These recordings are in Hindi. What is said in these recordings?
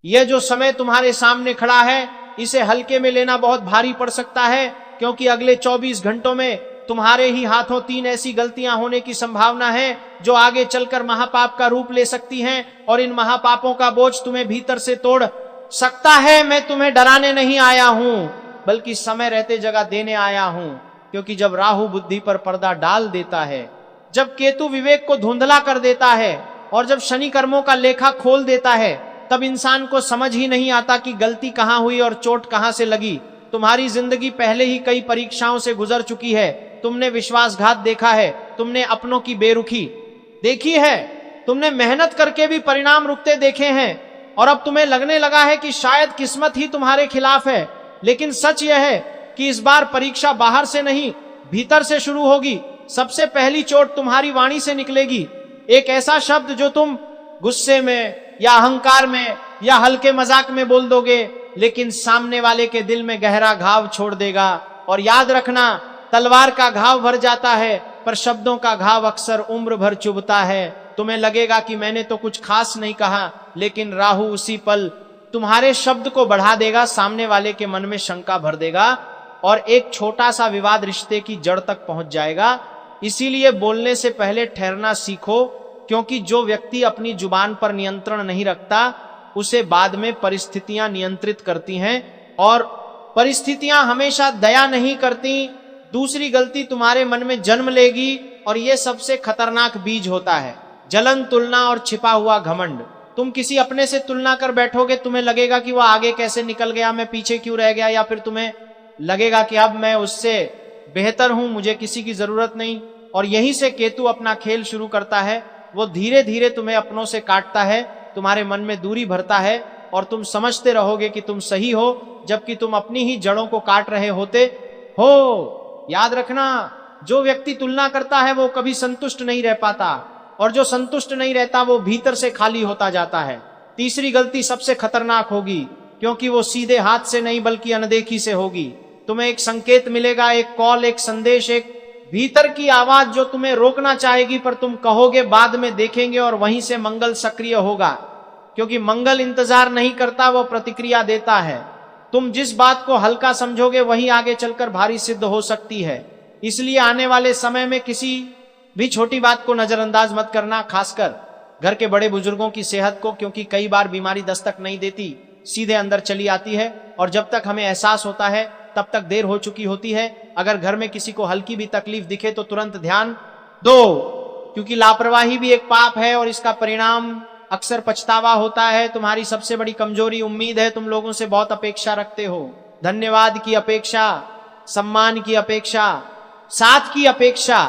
यह जो समय तुम्हारे सामने खड़ा है, इसे हल्के में लेना बहुत भारी पड़ सकता है, क्योंकि अगले 24 घंटों में तुम्हारे ही हाथों 3 ऐसी गलतियां होने की संभावना है जो आगे चलकर महापाप का रूप ले सकती हैं, और इन महापापों का बोझ तुम्हें भीतर से तोड़ सकता है। मैं तुम्हें डराने नहीं आया हूं, बल्कि समय रहते जगह देने आया हूं, क्योंकि जब राहु बुद्धि पर पर्दा डाल देता है, जब केतु विवेक को धुंधला कर देता है, और जब शनि कर्मों का लेखा खोल देता है, तब इंसान को समझ ही नहीं आता कि गलती कहां हुई और चोट कहां से लगी। तुम्हारी जिंदगी पहले ही कई परीक्षाओं से गुजर चुकी है। तुमने विश्वासघात देखा है, तुमने अपनों की बेरुखी देखी है, तुमने मेहनत करके भी परिणाम रुकते देखे हैं, और अब तुम्हें लगने लगा है कि शायद किस्मत ही तुम्हारे खिलाफ है। लेकिन सच यह है कि इस बार परीक्षा बाहर से नहीं, भीतर से शुरू होगी। सबसे पहली चोट तुम्हारी वाणी से निकलेगी, एक ऐसा शब्द जो तुम गुस्से में या अहंकार में या हल्के मजाक में बोल दोगे, लेकिन सामने वाले के दिल में गहरा घाव छोड़ देगा। और याद रखना, तलवार का घाव भर जाता है, पर शब्दों का घाव अक्सर उम्र भर चुभता है। तुम्हें लगेगा कि मैंने तो कुछ खास नहीं कहा, लेकिन राहु उसी पल तुम्हारे शब्द को बढ़ा देगा, सामने वाले के मन में शंका भर देगा, और एक छोटा सा विवाद रिश्ते की जड़ तक पहुंच जाएगा। इसीलिए बोलने से पहले ठहरना सीखो, क्योंकि जो व्यक्ति अपनी जुबान पर नियंत्रण नहीं रखता, उसे बाद में परिस्थितियां नियंत्रित करती हैं, और परिस्थितियां हमेशा दया नहीं करती। दूसरी गलती तुम्हारे मन में जन्म लेगी, और यह सबसे खतरनाक बीज होता है, जलन, तुलना और छिपा हुआ घमंड। तुम किसी अपने से तुलना कर बैठोगे, तुम्हें लगेगा कि वह आगे कैसे निकल गया, मैं पीछे क्यों रह गया, या फिर तुम्हें लगेगा कि अब मैं उससे बेहतर हूं, मुझे किसी की जरूरत नहीं। और यहीं से केतु अपना खेल शुरू करता है। वो धीरे धीरे तुम्हें अपनों से काटता है, तुम्हारे मन में दूरी भरता है, और तुम समझते रहोगे कि तुम सही हो, जबकि तुम अपनी ही जड़ों को काट रहे होते हो। याद रखना, जो व्यक्ति तुलना करता है वो कभी संतुष्ट नहीं रह पाता, और जो संतुष्ट नहीं रहता वो भीतर से खाली होता जाता है। तीसरी गलती सबसे खतरनाक होगी, क्योंकि वो सीधे हाथ से नहीं बल्कि अनदेखी से होगी। तुम्हें एक संकेत मिलेगा, एक कॉल, एक संदेश, एक भीतर की आवाज जो तुम्हें रोकना चाहेगी, पर तुम कहोगे बाद में देखेंगे, और वहीं से मंगल सक्रिय होगा, क्योंकि मंगल इंतजार नहीं करता, वो प्रतिक्रिया देता है। तुम जिस बात को हल्का समझोगे वही आगे चलकर भारी सिद्ध हो सकती है। इसलिए आने वाले समय में किसी भी छोटी बात को नजरअंदाज मत करना, खासकर घर के बड़े बुजुर्गों की सेहत को, क्योंकि कई बार बीमारी दस्तक नहीं देती, सीधे अंदर चली आती है, और जब तक हमें एहसास होता है तब तक देर हो चुकी होती है। अगर घर में किसी को हल्की भी तकलीफ दिखे तो तुरंत ध्यान दो, क्योंकि लापरवाही भी एक पाप है, और इसका परिणाम अक्सर पछतावा होता है। तुम्हारी सबसे बड़ी कमजोरी उम्मीद है। तुम लोगों से बहुत अपेक्षा रखते हो, धन्यवाद की अपेक्षा, सम्मान की अपेक्षा, साथ की अपेक्षा,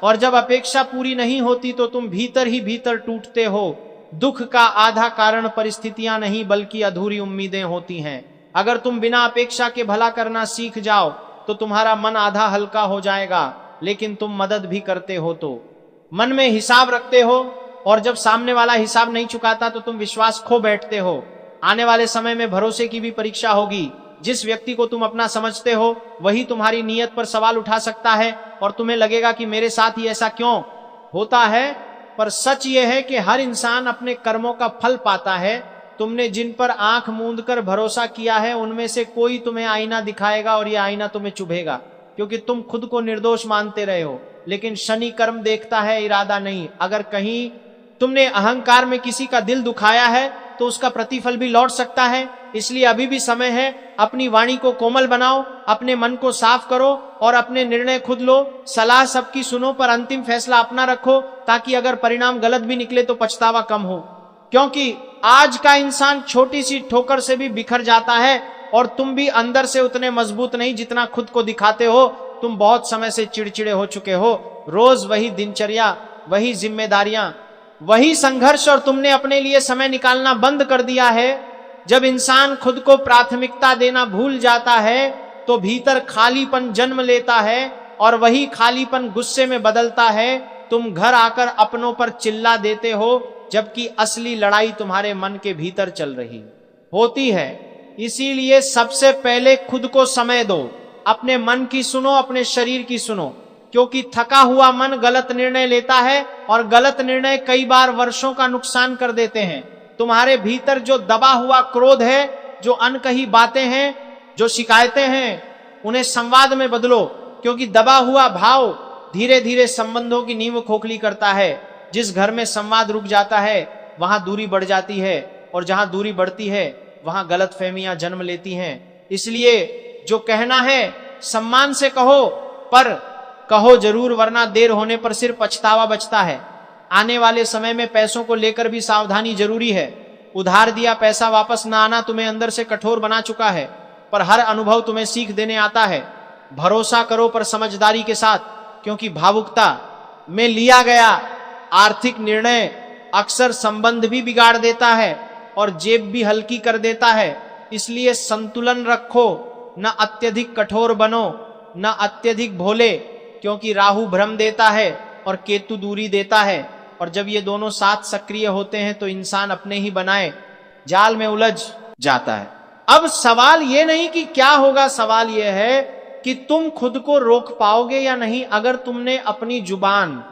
और जब अपेक्षा पूरी नहीं होती तो तुम भीतर ही भीतर टूटते हो। दुख का आधा कारण परिस्थितियां नहीं बल्कि अधूरी उम्मीदें होती हैं। अगर तुम बिना अपेक्षा के भला करना सीख जाओ तो तुम्हारा मन आधा हल्का हो जाएगा, लेकिन तुम मदद भी करते हो तो मन में हिसाब रखते हो, और जब सामने वाला हिसाब नहीं चुकाता तो तुम विश्वास खो बैठते हो। आने वाले समय में भरोसे की भी परीक्षा होगी। जिस व्यक्ति को तुम अपना समझते हो वही तुम्हारी नीयत पर सवाल उठा सकता है, और तुम्हें लगेगा कि मेरे साथ ही ऐसा क्यों होता है। पर सच यह है कि हर इंसान अपने कर्मों का फल पाता है। तुमने जिन पर आंख मूंद कर भरोसा किया है उनमें से कोई तुम्हें आईना दिखाएगा, और यह आईना तुम्हें चुभेगा, क्योंकि तुम खुद को निर्दोष मानते रहे हो। लेकिन शनि कर्म देखता है, इरादा नहीं। अगर कहीं तुमने अहंकार में किसी का दिल दुखाया है तो उसका प्रतिफल भी लौट सकता है। इसलिए अभी भी समय है, अपनी वाणी को कोमल बनाओ, अपने मन को साफ करो, और अपने निर्णय खुद लो। सलाह सबकी सुनो, पर अंतिम फैसला अपना रखो, ताकि अगर परिणाम गलत भी निकले तो पछतावा कम हो। क्योंकि आज का इंसान छोटी सी ठोकर से भी बिखर जाता है, और तुम भी अंदर से उतने मजबूत नहीं जितना खुद को दिखाते हो। तुम बहुत समय से चिड़चिड़े हो चुके हो। रोज वही दिनचर्या, वही जिम्मेदारियां, वही संघर्ष, और तुमने अपने लिए समय निकालना बंद कर दिया है। जब इंसान खुद को प्राथमिकता देना भूल जाता है तो भीतर खालीपन जन्म लेता है, और वही खालीपन गुस्से में बदलता है। तुम घर आकर अपनों पर चिल्ला देते हो, जबकि असली लड़ाई तुम्हारे मन के भीतर चल रही होती है। इसीलिए सबसे पहले खुद को समय दो, अपने मन की सुनो, अपने शरीर की सुनो, क्योंकि थका हुआ मन गलत निर्णय लेता है, और गलत निर्णय कई बार वर्षों का नुकसान कर देते हैं। तुम्हारे भीतर जो दबा हुआ क्रोध है, जो अनकही बातें हैं, जो शिकायतें हैं, उन्हें संवाद में बदलो, क्योंकि दबा हुआ भाव धीरे धीरे संबंधों की नींव खोखली करता है। जिस घर में संवाद रुक जाता है वहां दूरी बढ़ जाती है, और जहां दूरी बढ़ती है वहां गलतफहमियां जन्म लेती हैं। इसलिए जो कहना है सम्मान से कहो, पर कहो जरूर, वरना देर होने पर सिर्फ पछतावा बचता है। आने वाले समय में पैसों को लेकर भी सावधानी जरूरी है। उधार दिया पैसा वापस ना आना तुम्हें अंदर से कठोर बना चुका है, पर हर अनुभव तुम्हें सीख देने आता है। भरोसा करो पर समझदारी के साथ, क्योंकि भावुकता में लिया गया आर्थिक निर्णय अक्सर संबंध भी बिगाड़ देता है और जेब भी हल्की कर देता है। इसलिए संतुलन रखो, न अत्यधिक कठोर बनो, न अत्यधिक भोले, क्योंकि राहु भ्रम देता है और केतु दूरी देता है, और जब ये दोनों साथ सक्रिय होते हैं तो इंसान अपने ही बनाए जाल में उलझ जाता है। अब सवाल ये नहीं कि क्या होगा, सवाल ये है कि तुम खुद को रोक पाओगे या नहीं। अगर तुमने अपनी जुबान,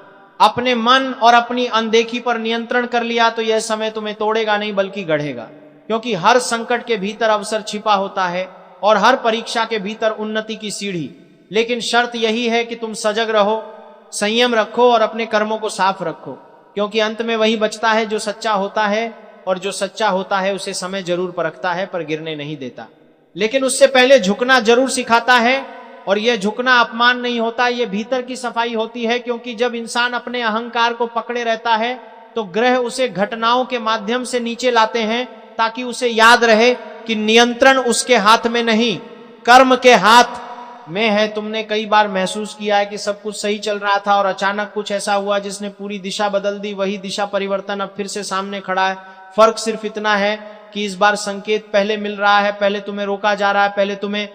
अपने मन और अपनी अनदेखी पर नियंत्रण कर लिया तो यह समय तुम्हें तोड़ेगा नहीं बल्कि गढ़ेगा, क्योंकि हर संकट के भीतर अवसर छिपा होता है और हर परीक्षा के भीतर उन्नति की सीढ़ी। लेकिन शर्त यही है कि तुम सजग रहो, संयम रखो और अपने कर्मों को साफ रखो, क्योंकि अंत में वही बचता है जो सच्चा होता है, और जो सच्चा होता है उसे समय जरूर परखता है पर गिरने नहीं देता। लेकिन उससे पहले झुकना जरूर सिखाता है, और यह झुकना अपमान नहीं होता, यह भीतर की सफाई होती है। क्योंकि जब इंसान अपने अहंकार को पकड़े रहता है तो ग्रह उसे घटनाओं के माध्यम से नीचे लाते हैं, ताकि उसे याद रहे कि नियंत्रण उसके हाथ में नहीं, कर्म के हाथ में है। तुमने कई बार महसूस किया है कि सब कुछ सही चल रहा था और अचानक कुछ ऐसा हुआ जिसने पूरी दिशा बदल दी। वही दिशा परिवर्तन अब फिर से सामने खड़ा है। फर्क सिर्फ इतना है कि इस बार संकेत पहले मिल रहा है, पहले तुम्हें रोका जा रहा है, पहले तुम्हें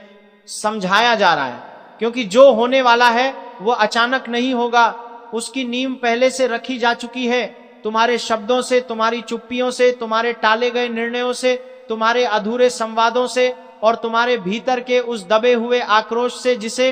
समझाया जा रहा है। क्योंकि जो होने वाला है वो अचानक नहीं होगा, उसकी नींव पहले से रखी जा चुकी है। तुम्हारे शब्दों से, तुम्हारी चुप्पियों से, तुम्हारे टाले गए निर्णयों से, तुम्हारे अधूरे संवादों से और तुम्हारे भीतर के उस दबे हुए आक्रोश से, जिसे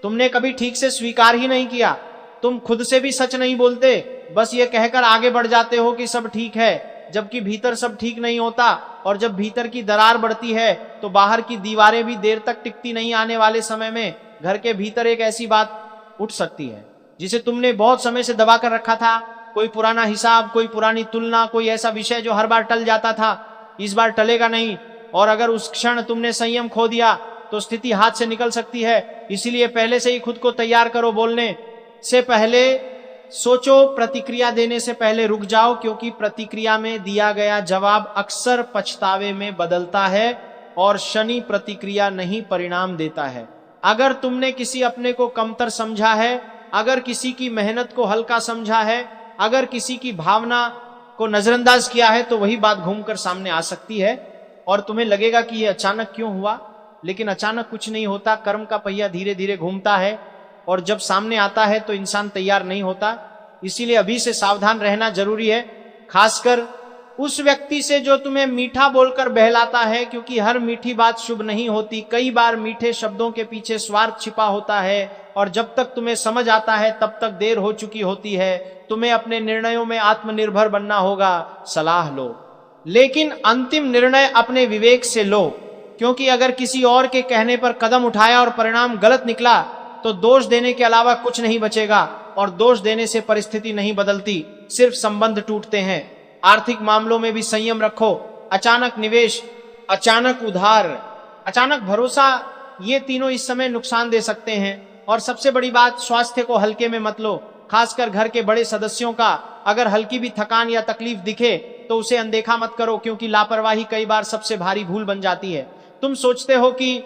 तुमने कभी ठीक से स्वीकार ही नहीं किया। तुम खुद से भी सच नहीं बोलते, बस ये कहकर आगे बढ़ जाते हो कि सब ठीक है, जबकि भीतर सब ठीक नहीं होता। और जब भीतर की दरार बढ़ती है तो बाहर की दीवारें भी देर तक टिकती नहीं। आने वाले समय में घर के भीतर एक ऐसी बात उठ सकती है जिसे तुमने बहुत समय से दबा कर रखा था। कोई पुराना हिसाब, कोई पुरानी तुलना, कोई ऐसा विषय जो हर बार टल जाता था, इस बार टलेगा नहीं। और अगर उस क्षण तुमने संयम खो दिया तो स्थिति हाथ से निकल सकती है। इसीलिए पहले से ही खुद को तैयार करो। बोलने से पहले सोचो, प्रतिक्रिया देने से पहले रुक जाओ, क्योंकि प्रतिक्रिया में दिया गया जवाब अक्सर पछतावे में बदलता है और शनि प्रतिक्रिया नहीं परिणाम देता है। अगर तुमने किसी अपने को कमतर समझा है, अगर किसी की मेहनत को हल्का समझा है, अगर किसी की भावना को नजरअंदाज किया है, तो वही बात घूमकर सामने आ सकती है और तुम्हें लगेगा कि यह अचानक क्यों हुआ। लेकिन अचानक कुछ नहीं होता, कर्म का पहिया धीरे धीरे घूमता है और जब सामने आता है तो इंसान तैयार नहीं होता। इसीलिए अभी से सावधान रहना जरूरी है, खासकर उस व्यक्ति से जो तुम्हें मीठा बोलकर बहलाता है, क्योंकि हर मीठी बात शुभ नहीं होती। कई बार मीठे शब्दों के पीछे स्वार्थ छिपा होता है और जब तक तुम्हें समझ आता है तब तक देर हो चुकी होती है। तुम्हें अपने निर्णयों में आत्मनिर्भर बनना होगा। सलाह लो, लेकिन अंतिम निर्णय अपने विवेक से लो, क्योंकि अगर किसी और के कहने पर कदम उठाया और परिणाम गलत निकला तो दोष देने के अलावा कुछ नहीं बचेगा, और दोष देने से परिस्थिति नहीं बदलती, सिर्फ संबंध टूटते हैं। आर्थिक मामलों में भी संयम रखो। अचानक निवेश, अचानक उधार, अचानक भरोसा, ये तीनों इस समय नुकसान दे सकते हैं। और सबसे बड़ी बात, स्वास्थ्य को हल्के में मत लो, खासकर घर के बड़े सदस्यों का अगर हल्की भी थकान या तकलीफ दिखे तो उसे अनदेखा मत करो, क्योंकि लापरवाही कई बार सबसे भारी भूल बन जाती है। तुम सोचते हो कि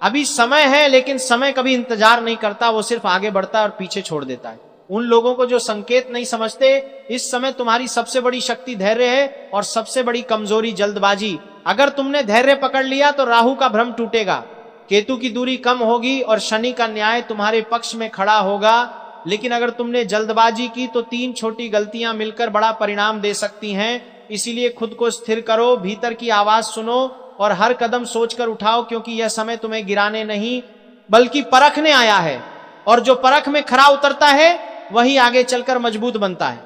अभी समय है, लेकिन समय कभी इंतजार नहीं करता, वो सिर्फ आगे बढ़ता है और पीछे छोड़ देता है। उन लोगों को जो संकेत नहीं समझते, इस समय तुम्हारी सबसे बड़ी शक्ति धैर्य है और सबसे बड़ी कमजोरी जल्दबाजी। अगर तुमने धैर्य पकड़ लिया तो राहु का भ्रम टूटेगा, केतु की दूरी कम होगी और शनि का न्याय तुम्हारे पक्ष में खड़ा होगा। लेकिन अगर तुमने जल्दबाजी की तो 3 छोटी गलतियां मिलकर बड़ा परिणाम दे सकती हैं। इसीलिए खुद को स्थिर करो, भीतर की आवाज सुनो और हर कदम सोचकर उठाओ, क्योंकि यह समय तुम्हें गिराने नहीं बल्कि परखने आया है। और जो परख में खरा उतरता है वही आगे चलकर मजबूत बनता है।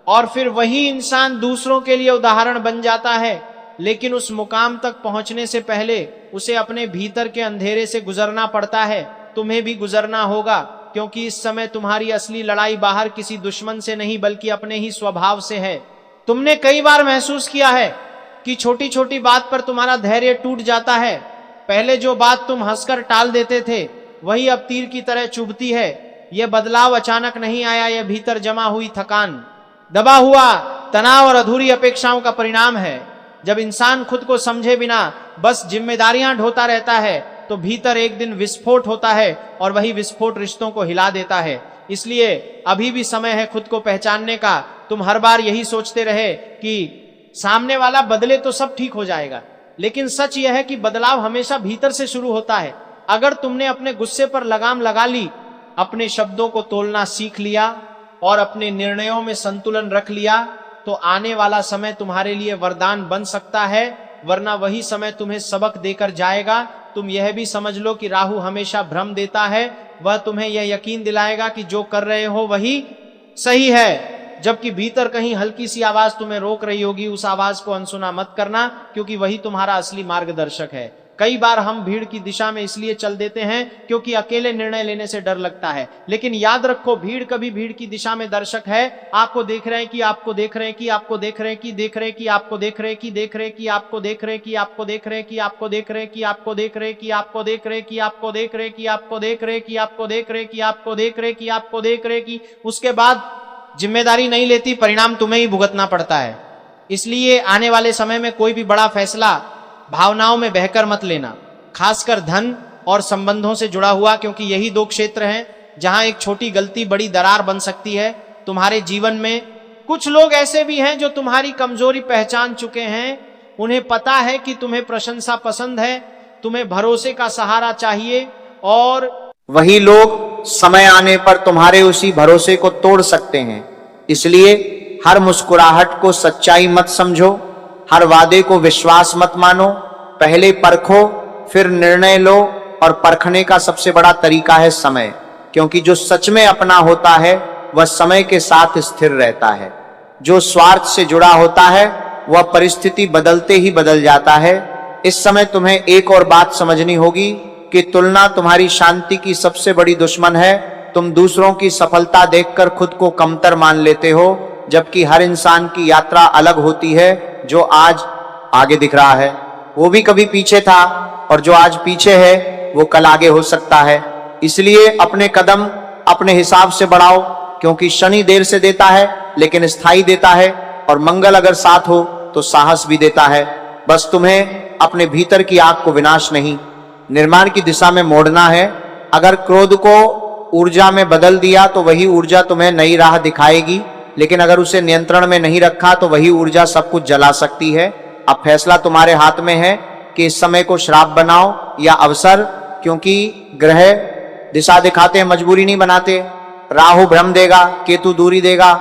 और फिर वही इंसान दूसरों के लिए उदाहरण बन जाता है, लेकिन उस मुकाम तक पहुंचने से पहले उसे अपने भीतर के अंधेरे से गुजरना पड़ता है। तुम्हें भी गुजरना होगा, क्योंकि इस समय तुम्हारी असली लड़ाई बाहर किसी दुश्मन से नहीं बल्कि अपने ही स्वभाव से है। तुमने कई बार महसूस किया है कि छोटी छोटी बात पर तुम्हारा धैर्य टूट जाता है। पहले जो बात तुम हंसकर टाल देते थे वही अब तीर की तरह चुभती है। यह बदलाव अचानक नहीं आया, यह भीतर जमा हुई थकान, दबा हुआ तनाव और अधूरी अपेक्षाओं का परिणाम है। जब इंसान खुद को समझे बिना बस जिम्मेदारियां ढोता रहता है तो भीतर एक दिन विस्फोट होता है और वही विस्फोट रिश्तों को हिला देता है। इसलिए अभी भी समय है खुद को पहचानने का। तुम हर बार यही सोचते रहे कि सामने वाला बदले तो सब ठीक हो जाएगा, लेकिन सच यह है कि बदलाव हमेशा भीतर से शुरू होता है। अगर तुमने अपने गुस्से पर लगाम लगा ली, अपने शब्दों को तोलना सीख लिया और अपने निर्णयों में संतुलन रख लिया, तो आने वाला समय तुम्हारे लिए वरदान बन सकता है, वरना वही समय तुम्हें सबक देकर जाएगा। तुम यह भी समझ लो कि राहु हमेशा भ्रम देता है। वह तुम्हें यह यकीन दिलाएगा कि जो कर रहे हो वही सही है, जबकि भीतर कहीं हल्की सी आवाज तुम्हें रोक रही होगी। उस आवाज को अनसुना मत करना, क्योंकि वही तुम्हारा असली मार्गदर्शक है। कई बार हम भीड़ की दिशा में इसलिए चल देते हैं क्योंकि अकेले निर्णय लेने से डर लगता है, लेकिन याद रखो भीड़ कभी भीड़ की दिशा में दर्शक है। आपको देख रहे हैं कि आपको देख रहे हैं कि आपको देख रहे हैं कि देख रहे हैं कि आपको देख रहे हैं कि देख रहे हैं कि आपको देख रहे हैं कि आपको देख रहे हैं कि आपको देख रहे हैं कि आपको देख रहे हैं कि आपको देख रहे हैं कि आपको देख रहे हैं कि आपको देख रहे हैं कि आपको देख रहे हैं कि आपको देख रहे हैं कि आपको देख रहे हैं कि उसके बाद जिम्मेदारी नहीं लेती, परिणाम तुम्हें ही भुगतना पड़ता है। इसलिए आने वाले समय में कोई भी बड़ा फैसला भावनाओं में बहकर मत लेना, खासकर धन और संबंधों से जुड़ा हुआ, क्योंकि यही दो क्षेत्र हैं जहां एक छोटी गलती बड़ी दरार बन सकती है तुम्हारे जीवन में। कुछ लोग ऐसे भी हैं जो तुम्हारी कमजोरी पहचान चुके हैं। उन्हें पता है कि तुम्हें प्रशंसा पसंद है, तुम्हें भरोसे का सहारा चाहिए, और वही लोग समय आने पर तुम्हारे उसी भरोसे को तोड़ सकते हैं। इसलिए हर मुस्कुराहट को सच्चाई मत समझो, हर वादे को विश्वास मत मानो। पहले परखो, फिर निर्णय लो, और परखने का सबसे बड़ा तरीका है समय, क्योंकि जो सच में अपना होता है वह समय के साथ स्थिर रहता है। जो स्वार्थ से जुड़ा होता है वह परिस्थिति बदलते ही बदल जाता है। इस समय तुम्हें एक और बात समझनी होगी कि तुलना तुम्हारी शांति की सबसे बड़ी दुश्मन है। तुम दूसरों की सफलता देखकर खुद को कमतर मान लेते हो, जबकि हर इंसान की यात्रा अलग होती है। जो आज आगे दिख रहा है वो भी कभी पीछे था, और जो आज पीछे है वो कल आगे हो सकता है। इसलिए अपने कदम अपने हिसाब से बढ़ाओ, क्योंकि शनि देर से देता है लेकिन स्थायी देता है, और मंगल अगर साथ हो तो साहस भी देता है। बस तुम्हें अपने भीतर की आग को विनाश नहीं, निर्माण की दिशा में मोड़ना है। अगर क्रोध को ऊर्जा में बदल दिया तो वही ऊर्जा तुम्हें नई राह दिखाएगी, लेकिन अगर उसे नियंत्रण में नहीं रखा तो वही ऊर्जा सब कुछ जला सकती है। अब फैसला तुम्हारे हाथ में है कि इस समय को श्राप बनाओ या अवसर, क्योंकि ग्रह दिशा दिखाते हैं, मजबूरी नहीं बनाते। राहु भ्रम देगा, केतु दूरी देगा,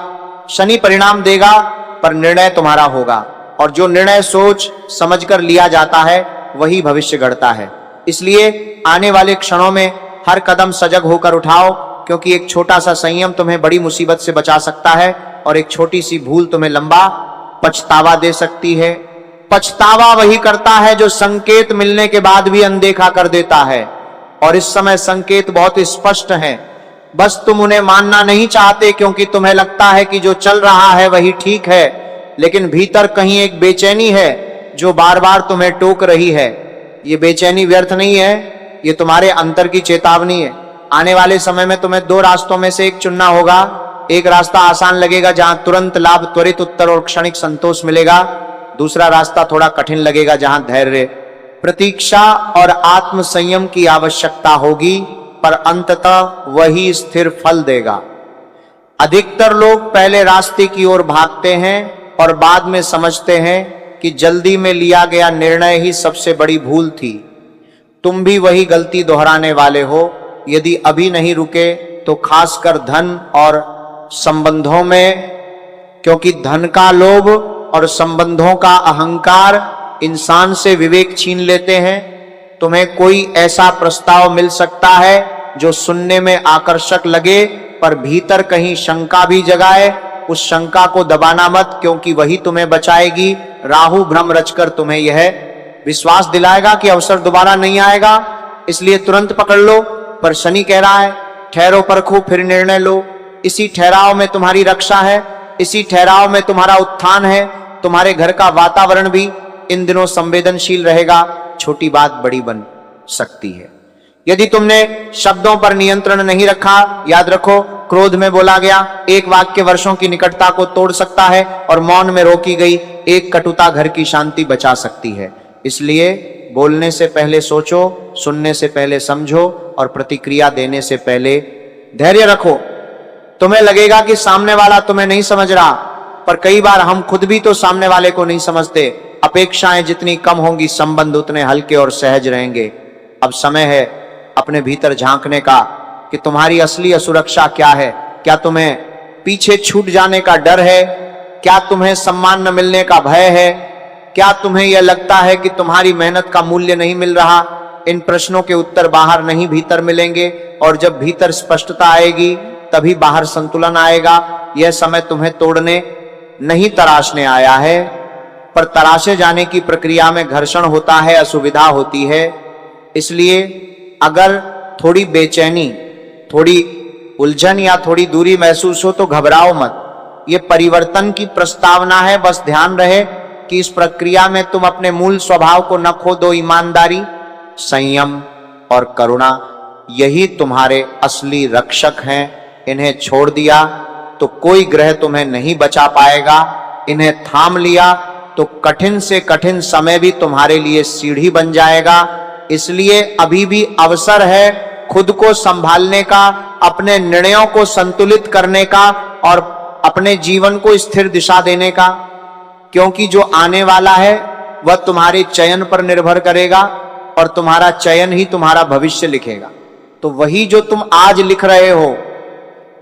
शनि परिणाम देगा, पर निर्णय तुम्हारा होगा। और जो निर्णय सोच समझकर लिया जाता है वही भविष्य गढ़ता है। इसलिए आने वाले क्षणों में हर कदम सजग होकर उठाओ, क्योंकि एक छोटा सा संयम तुम्हें बड़ी मुसीबत से बचा सकता है, और एक छोटी सी भूल तुम्हें लंबा पछतावा दे सकती है। पछतावा वही करता है जो संकेत मिलने के बाद भी अनदेखा कर देता है, और इस समय संकेत बहुत स्पष्ट हैं, बस तुम उन्हें मानना नहीं चाहते, क्योंकि तुम्हें लगता है कि जो चल रहा है वही ठीक है। लेकिन भीतर कहीं एक बेचैनी है जो बार बार तुम्हें टोक रही है। ये बेचैनी व्यर्थ नहीं है, ये तुम्हारे अंतर की चेतावनी है। आने वाले समय में तुम्हें दो रास्तों में से एक चुनना होगा। एक रास्ता आसान लगेगा, जहां तुरंत लाभ, त्वरित उत्तर और क्षणिक संतोष मिलेगा। दूसरा रास्ता थोड़ा कठिन लगेगा, जहां धैर्य, प्रतीक्षा और आत्म संयम की आवश्यकता होगी, पर अंततः वही स्थिर फल देगा। अधिकतर लोग पहले रास्ते की ओर भागते हैं और बाद में समझते हैं कि जल्दी में लिया गया निर्णय ही सबसे बड़ी भूल थी। तुम भी वही गलती दोहराने वाले हो यदि अभी नहीं रुके तो, खासकर धन और संबंधों में, क्योंकि धन का लोभ और संबंधों का अहंकार इंसान से विवेक छीन लेते हैं। तुम्हें कोई ऐसा प्रस्ताव मिल सकता है जो सुनने में आकर्षक लगे पर भीतर कहीं शंका भी जगाए, उस शंका को दबाना मत, क्योंकि वही तुम्हें बचाएगी। राहु भ्रम रचकर तुम्हें यह विश्वास दिलाएगा कि अवसर दोबारा नहीं आएगा, इसलिए तुरंत पकड़ लो। पर शनि कह रहा है ठहरो, परखो, फिर निर्णय लो। इसी ठहराव में तुम्हारी रक्षा है, इसी ठहराव में तुम्हारा उत्थान है। तुम्हारे घर का वातावरण भी इन दिनों संवेदनशील रहेगा, छोटी बात बड़ी बन सकती है। यदि तुमने शब्दों पर नियंत्रण नहीं रखा, याद रखो क्रोध में बोला गया एक वाक्य वर्षों की निकटता को तोड़ सकता है, और मौन में रोकी गई एक कटुता घर की शांति बचा सकती है। इसलिए बोलने से पहले सोचो, सुनने से पहले समझो, और प्रतिक्रिया देने से पहले धैर्य रखो। तुम्हें लगेगा कि सामने वाला तुम्हें नहीं समझ रहा, पर कई बार हम खुद भी तो सामने वाले को नहीं समझते। अपेक्षाएं जितनी कम होंगी, संबंध उतने हल्के और सहज रहेंगे। अब समय है अपने भीतर झांकने का कि तुम्हारी असली असुरक्षा क्या है। क्या तुम्हें पीछे छूट जाने का डर है? क्या तुम्हें सम्मान न मिलने का भय है? क्या तुम्हें यह लगता है कि तुम्हारी मेहनत का मूल्य नहीं मिल रहा? इन प्रश्नों के उत्तर बाहर नहीं भीतर मिलेंगे, और जब भीतर स्पष्टता आएगी तभी बाहर संतुलन आएगा। यह समय तुम्हें तोड़ने नहीं तराशने आया है, पर तराशे जाने की प्रक्रिया में घर्षण होता है, असुविधा होती है। इसलिए अगर थोड़ी बेचैनी, थोड़ी उलझन या थोड़ी दूरी महसूस हो तो घबराओ मत। ये परिवर्तन की प्रस्तावना है, बस ध्यान रहे कि इस प्रक्रिया में तुम अपने मूल स्वभाव को न खो दो। ईमानदारी, संयम और करुणा यही तुम्हारे असली रक्षक हैं। इन्हें छोड़ दिया तो कोई ग्रह तुम्हें नहीं बचा पाएगा, इन्हें थाम लिया तो कठिन से कठिन समय भी तुम्हारे लिए सीढ़ी बन जाएगा। इसलिए अभी भी अवसर है खुद को संभालने का, अपने निर्णयों को संतुलित करने का, और अपने जीवन को स्थिर दिशा देने का, क्योंकि जो आने वाला है वह तुम्हारे चयन पर निर्भर करेगा, और तुम्हारा चयन ही तुम्हारा भविष्य लिखेगा। तो वही जो तुम आज लिख रहे हो,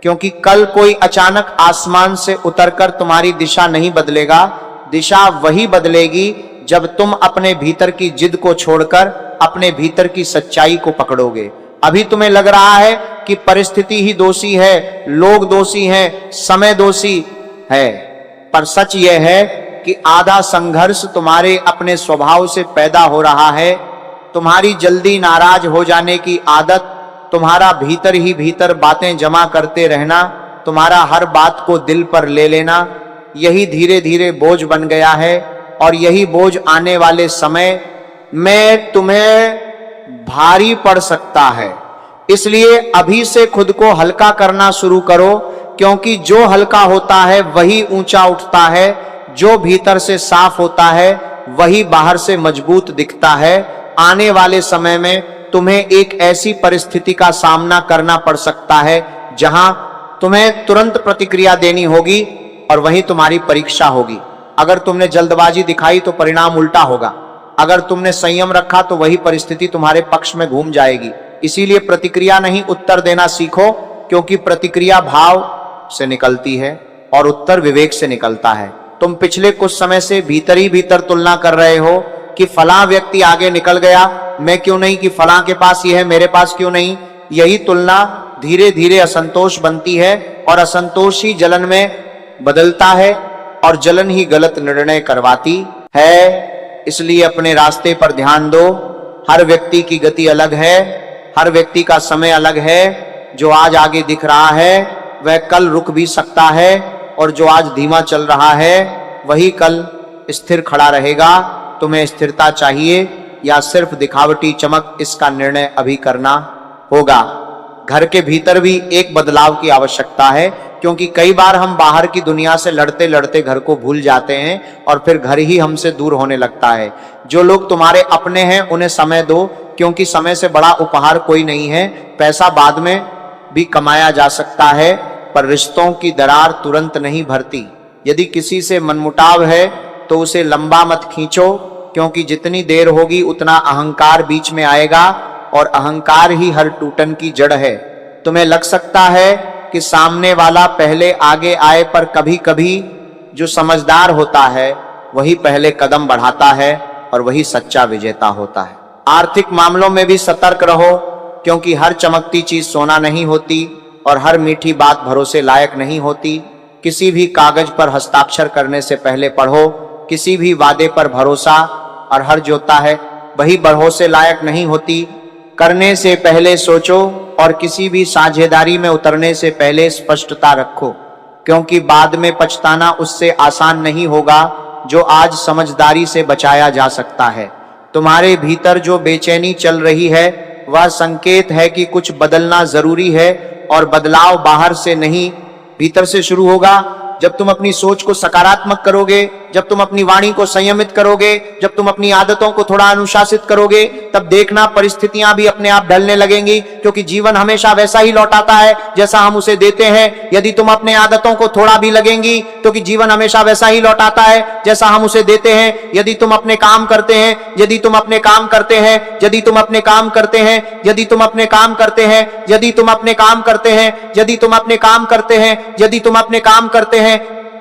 क्योंकि कल कोई अचानक आसमान से उतरकर तुम्हारी दिशा नहीं बदलेगा। दिशा वही बदलेगी जब तुम अपने भीतर की जिद को छोड़कर अपने भीतर की सच्चाई को पकड़ोगे। अभी तुम्हें लग रहा है कि परिस्थिति ही दोषी है, लोग दोषी हैं, समय दोषी है, पर सच यह है कि आधा संघर्ष तुम्हारे अपने स्वभाव से पैदा हो रहा है। तुम्हारी जल्दी नाराज हो जाने की आदत, तुम्हारा भीतर ही भीतर बातें जमा करते रहना, तुम्हारा हर बात को दिल पर ले लेना, यही धीरे धीरे बोझ बन गया है। और यही बोझ आने वाले समय में तुम्हें भारी पड़ सकता है। इसलिए अभी से खुद को हल्का करना शुरू करो, क्योंकि जो हल्का होता है वही ऊंचा उठता है, जो भीतर से साफ होता है वही बाहर से मजबूत दिखता है। आने वाले समय में तुम्हें एक ऐसी परिस्थिति का सामना करना पड़ सकता है जहां तुम्हें तुरंत प्रतिक्रिया देनी होगी, और वही तुम्हारी परीक्षा होगी। अगर तुमने जल्दबाजी दिखाई तो परिणाम उल्टा होगा, अगर तुमने संयम रखा तो वही परिस्थिति तुम्हारे पक्ष में घूम जाएगी। इसीलिए प्रतिक्रिया नहीं, उत्तर देना सीखो, क्योंकि प्रतिक्रिया भाव से निकलती है और उत्तर विवेक से निकलता है। तुम पिछले कुछ समय से भीतर ही भीतर तुलना कर रहे हो कि फलां व्यक्ति आगे निकल गया, मैं क्यों नहीं, कि फलां के पास ये है, मेरे पास क्यों नहीं। यही तुलना धीरे धीरे असंतोष बनती है, और असंतोष ही जलन में बदलता है, और जलन ही गलत निर्णय करवाती है। इसलिए अपने रास्ते पर ध्यान दो। हर व्यक्ति की गति अलग है, हर व्यक्ति का समय अलग है। जो आज आगे दिख रहा है वह कल रुक भी सकता है, और जो आज धीमा चल रहा है वही कल स्थिर खड़ा रहेगा। तुम्हें स्थिरता चाहिए या सिर्फ दिखावटी चमक, इसका निर्णय अभी करना होगा। घर के भीतर भी एक बदलाव की आवश्यकता है, क्योंकि कई बार हम बाहर की दुनिया से लड़ते लड़ते घर को भूल जाते हैं, और फिर घर ही हमसे दूर होने लगता है। जो लोग तुम्हारे अपने हैं उन्हें समय दो, क्योंकि समय से बड़ा उपहार कोई नहीं है। पैसा बाद में भी कमाया जा सकता है, पर रिश्तों की दरार तुरंत नहीं भरती। यदि किसी से मनमुटाव है तो उसे लंबा मत खींचो, क्योंकि जितनी देर होगी उतना अहंकार बीच में आएगा, और अहंकार ही हर टूटन की जड़ है। तुम्हें लग सकता है कि सामने वाला पहले आगे आए, पर कभी कभी जो समझदार होता है वही पहले कदम बढ़ाता है, और वही सच्चा विजेता होता है। आर्थिक मामलों में भी सतर्क रहो, क्योंकि हर चमकती चीज सोना नहीं होती, और हर मीठी बात भरोसे लायक नहीं होती। किसी भी कागज पर हस्ताक्षर करने से पहले पढ़ो। किसी भी वादे पर भरोसा और हर जोता है वही भरोसे लायक नहीं होती। करने से पहले सोचो और किसी भी साझेदारी में उतरने से पहले स्पष्टता रखो, क्योंकि बाद में पछताना उससे आसान नहीं होगा जो आज समझदारी से बचाया जा सकता है। तुम्हारे भीतर जो बेचैनी चल रही है वह संकेत है कि कुछ बदलना जरूरी है, और बदलाव बाहर से नहीं भीतर से शुरू होगा। जब तुम अपनी सोच को सकारात्मक करोगे, जब तुम अपनी वाणी को संयमित करोगे, जब तुम अपनी आदतों को थोड़ा अनुशासित करोगे, तब देखना परिस्थितियां भी अपने आप ढलने लगेंगी, क्योंकि जीवन हमेशा वैसा ही लौटाता है जैसा हम उसे देते हैं। यदि तुम अपने आदतों को थोड़ा भी लगेंगी, क्योंकि जीवन हमेशा वैसा ही लौटाता है जैसा हम उसे देते हैं। यदि तुम अपने काम करते हैं, यदि तुम अपने काम करते हैं, यदि तुम अपने काम करते हैं, यदि तुम अपने काम करते हैं, यदि तुम अपने काम करते हैं, यदि तुम अपने काम करते हैं, यदि तुम अपने काम करते हैं,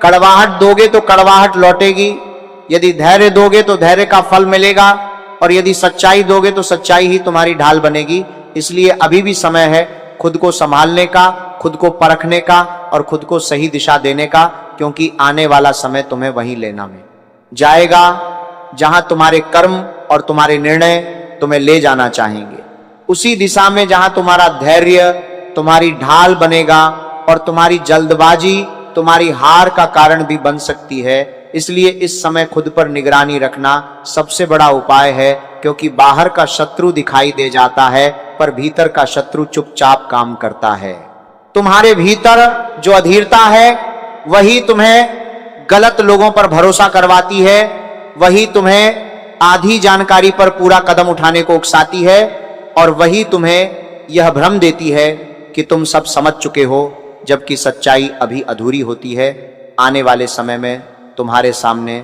कड़वाहट दोगे तो कड़वाहट लौटेगी। यदि धैर्य दोगे तो धैर्य का फल मिलेगा, और यदि सच्चाई दोगे तो सच्चाई ही तुम्हारी ढाल बनेगी। इसलिए अभी भी समय है खुद को संभालने का, खुद को परखने का और खुद को सही दिशा देने का, क्योंकि आने वाला समय तुम्हें वहीं लेना में जाएगा जहां तुम्हारे कर्म और तुम्हारे निर्णय तुम्हें ले जाना चाहेंगे। उसी दिशा में जहां तुम्हारा धैर्य तुम्हारी ढाल बनेगा, और तुम्हारी जल्दबाजी तुम्हारी हार का कारण भी बन सकती है। इसलिए इस समय खुद पर निगरानी रखना सबसे बड़ा उपाय है, क्योंकि बाहर का शत्रु दिखाई दे जाता है पर भीतर का शत्रु चुपचाप काम करता है। तुम्हारे भीतर जो अधीरता है वही तुम्हें गलत लोगों पर भरोसा करवाती है, वही तुम्हें आधी जानकारी पर पूरा कदम उठाने को उकसाती है, और वही तुम्हें यह भ्रम देती है कि तुम सब समझ चुके हो, जबकि सच्चाई अभी अधूरी होती है। आने वाले समय में तुम्हारे सामने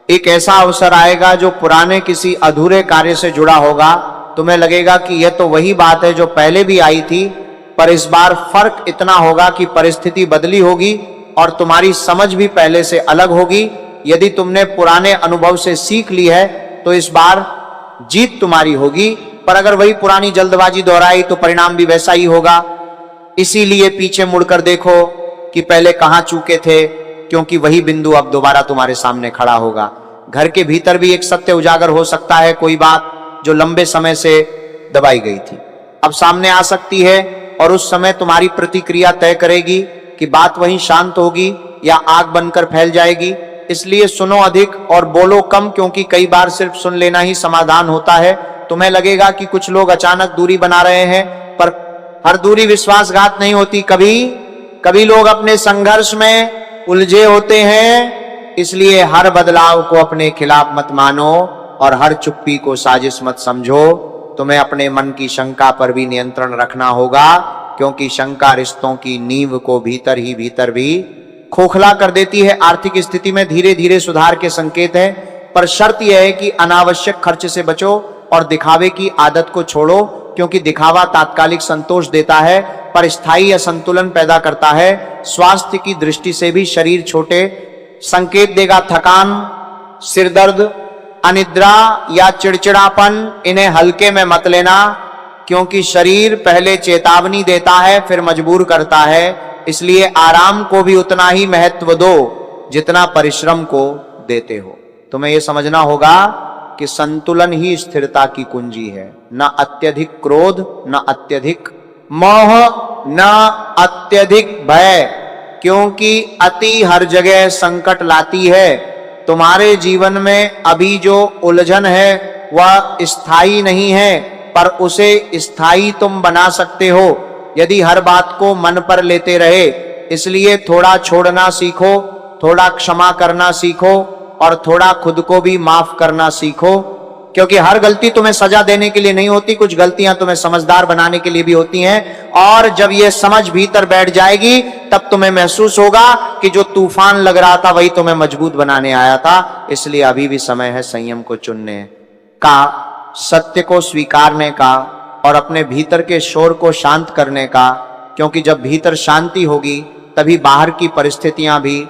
एक ऐसा अवसर आएगा जो पुराने किसी अधूरे कार्य से जुड़ा होगा। तुम्हें लगेगा कि यह तो वही बात है जो पहले भी आई थी, पर इस बार फर्क इतना होगा कि परिस्थिति बदली होगी और तुम्हारी समझ भी पहले से अलग होगी। यदि तुमने पुराने अनुभव से सीख ली है तो इस बार जीत तुम्हारी होगी, पर अगर वही पुरानी जल्दबाजी दोहराई तो परिणाम भी वैसा ही होगा। इसीलिए पीछे मुड़कर देखो कि पहले कहां चूके थे, क्योंकि वही बिंदु अब दोबारा तुम्हारे सामने खड़ा होगा। घर के भीतर भी एक सत्य उजागर हो सकता है, कोई बात जो लंबे समय से दबाई गई थी अब सामने आ सकती है, और उस समय तुम्हारी प्रतिक्रिया तय करेगी कि बात वहीं शांत होगी या आग बनकर फैल जाएगी। इसलिए सुनो अधिक और बोलो कम, क्योंकि कई बार सिर्फ सुन लेना ही समाधान होता है। तुम्हें लगेगा कि कुछ लोग अचानक दूरी बना रहे हैं, पर हर दूरी विश्वासघात नहीं होती। कभी लोग अपने संघर्ष में उलझे होते हैं। इसलिए हर बदलाव को अपने खिलाफ मत मानो और हर चुप्पी को साजिश मत समझो। तुम्हें अपने मन की शंका पर भी नियंत्रण रखना होगा, क्योंकि शंका रिश्तों की नींव को भीतर ही भीतर भी खोखला कर देती है। आर्थिक स्थिति में धीरे धीरे सुधार के संकेत है, पर शर्त यह है कि अनावश्यक खर्च से बचो और दिखावे की आदत को छोड़ो, क्योंकि दिखावा तात्कालिक संतोष देता है पर स्थायी असंतुलन पैदा करता है। स्वास्थ्य की दृष्टि से भी शरीर छोटे संकेत देगा। थकान, सिरदर्द, अनिद्रा या चिड़चिड़ापन, इन्हें हल्के में मत लेना, क्योंकि शरीर पहले चेतावनी देता है फिर मजबूर करता है। इसलिए आराम को भी उतना ही महत्व दो जितना परिश्रम को देते हो। तुम्हें यह समझना होगा कि संतुलन ही स्थिरता की कुंजी है। न अत्यधिक क्रोध, न अत्यधिक मोह, न अत्यधिक भय, क्योंकि अति हर जगह संकट लाती है। तुम्हारे जीवन में अभी जो उलझन है वह स्थायी नहीं है, पर उसे स्थायी तुम बना सकते हो यदि हर बात को मन पर लेते रहे। इसलिए थोड़ा छोड़ना सीखो, थोड़ा क्षमा करना सीखो और थोड़ा खुद को भी माफ करना सीखो, क्योंकि हर गलती तुम्हें सजा देने के लिए नहीं होती, कुछ गलतियां तुम्हें समझदार बनाने के लिए भी होती हैं। और जब ये समझ भीतर बैठ जाएगी तब तुम्हें महसूस होगा कि जो तूफान लग रहा था वही तुम्हें मजबूत बनाने आया था। इसलिए अभी भी समय है संयम को चुनने का, सत्य को स्वीकारने का और अपने भीतर के शोर को शांत करने का, क्योंकि जब भीतर शांति होगी तभी बाहर की परिस्थितियां भी